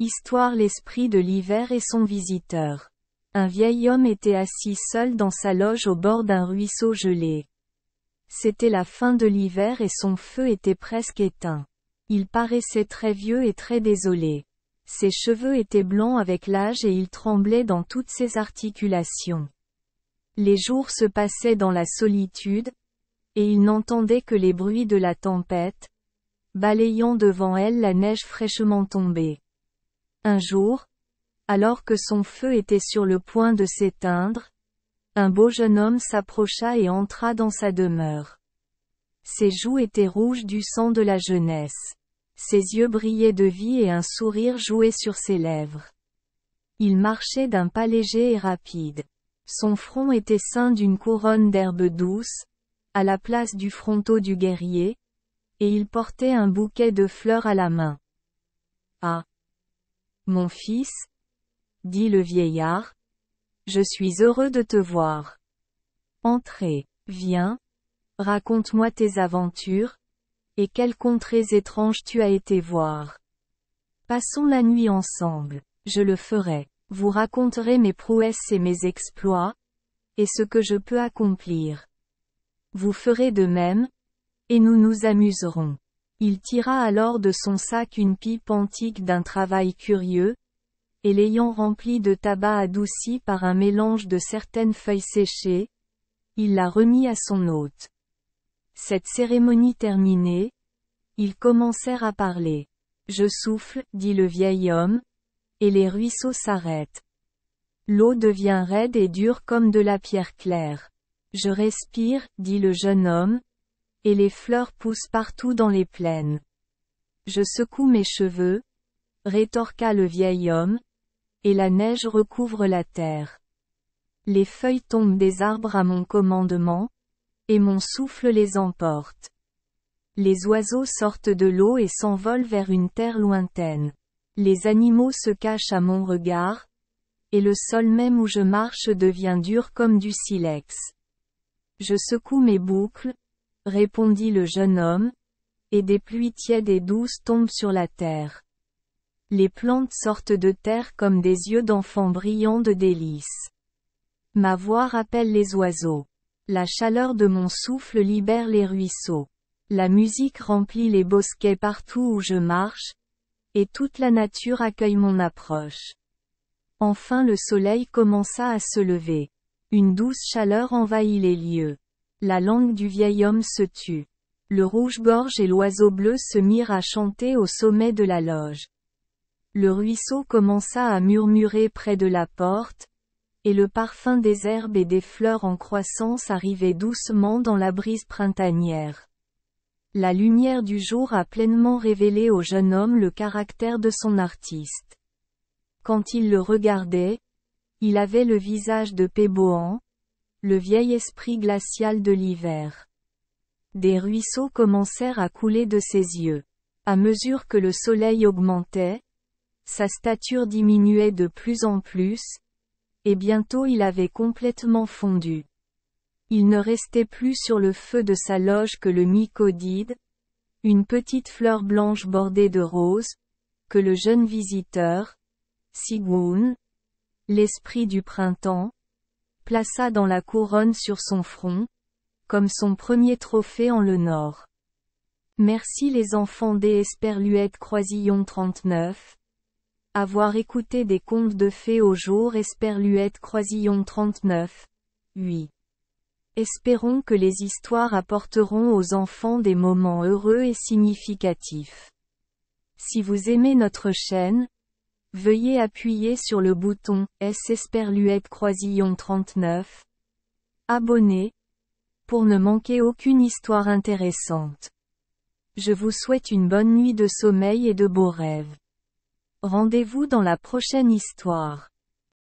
Histoire. L'esprit de l'hiver et son visiteur. Un vieil homme était assis seul dans sa loge au bord d'un ruisseau gelé. C'était la fin de l'hiver et son feu était presque éteint. Il paraissait très vieux et très désolé. Ses cheveux étaient blancs avec l'âge et il tremblait dans toutes ses articulations. Les jours se passaient dans la solitude, et il n'entendait que les bruits de la tempête, balayant devant elle la neige fraîchement tombée. Un jour, alors que son feu était sur le point de s'éteindre, un beau jeune homme s'approcha et entra dans sa demeure. Ses joues étaient rouges du sang de la jeunesse. Ses yeux brillaient de vie et un sourire jouait sur ses lèvres. Il marchait d'un pas léger et rapide. Son front était ceint d'une couronne d'herbes douces, à la place du fronteau du guerrier, et il portait un bouquet de fleurs à la main. « Ah! Mon fils, dit le vieillard, je suis heureux de te voir. Entrez, viens, raconte-moi tes aventures, et quelles contrées étranges tu as été voir. Passons la nuit ensemble, je le ferai, vous raconterez mes prouesses et mes exploits, et ce que je peux accomplir. Vous ferez de même, et nous nous amuserons. Il tira alors de son sac une pipe antique d'un travail curieux, et l'ayant remplie de tabac adouci par un mélange de certaines feuilles séchées, il la remit à son hôte. Cette cérémonie terminée, ils commencèrent à parler. « Je souffle, dit le vieil homme, et les ruisseaux s'arrêtent. L'eau devient raide et dure comme de la pierre claire. Je respire, dit le jeune homme, et les fleurs poussent partout dans les plaines. Je secoue mes cheveux, rétorqua le vieil homme, et la neige recouvre la terre. Les feuilles tombent des arbres à mon commandement, et mon souffle les emporte. Les oiseaux sortent de l'eau et s'envolent vers une terre lointaine. Les animaux se cachent à mon regard, et le sol même où je marche devient dur comme du silex. Je secoue mes boucles, répondit le jeune homme, et des pluies tièdes et douces tombent sur la terre. Les plantes sortent de terre comme des yeux d'enfants brillants de délices. Ma voix rappelle les oiseaux. La chaleur de mon souffle libère les ruisseaux. La musique remplit les bosquets partout où je marche, et toute la nature accueille mon approche. Enfin le soleil commença à se lever. Une douce chaleur envahit les lieux. La langue du vieil homme se tut. Le rouge-gorge et l'oiseau bleu se mirent à chanter au sommet de la loge. Le ruisseau commença à murmurer près de la porte, et le parfum des herbes et des fleurs en croissance arrivait doucement dans la brise printanière. La lumière du jour a pleinement révélé au jeune homme le caractère de son artiste. Quand il le regardait, il avait le visage de Péboan, le vieil esprit glacial de l'hiver. Des ruisseaux commencèrent à couler de ses yeux. À mesure que le soleil augmentait, sa stature diminuait de plus en plus, et bientôt il avait complètement fondu. Il ne restait plus sur le feu de sa loge que le mycodide, une petite fleur blanche bordée de roses, que le jeune visiteur, Sigwoon, l'esprit du printemps, plaça dans la couronne sur son front, comme son premier trophée en le nord. Merci les enfants des Esperluette Croisillon 39. Avoir écouté des contes de fées au jour Esperluette Croisillon 39. 8. Espérons que les histoires apporteront aux enfants des moments heureux et significatifs. Si vous aimez notre chaîne, veuillez appuyer sur le bouton S Esperluette Croisillon 39. Abonner, pour ne manquer aucune histoire intéressante. Je vous souhaite une bonne nuit de sommeil et de beaux rêves. Rendez-vous dans la prochaine histoire.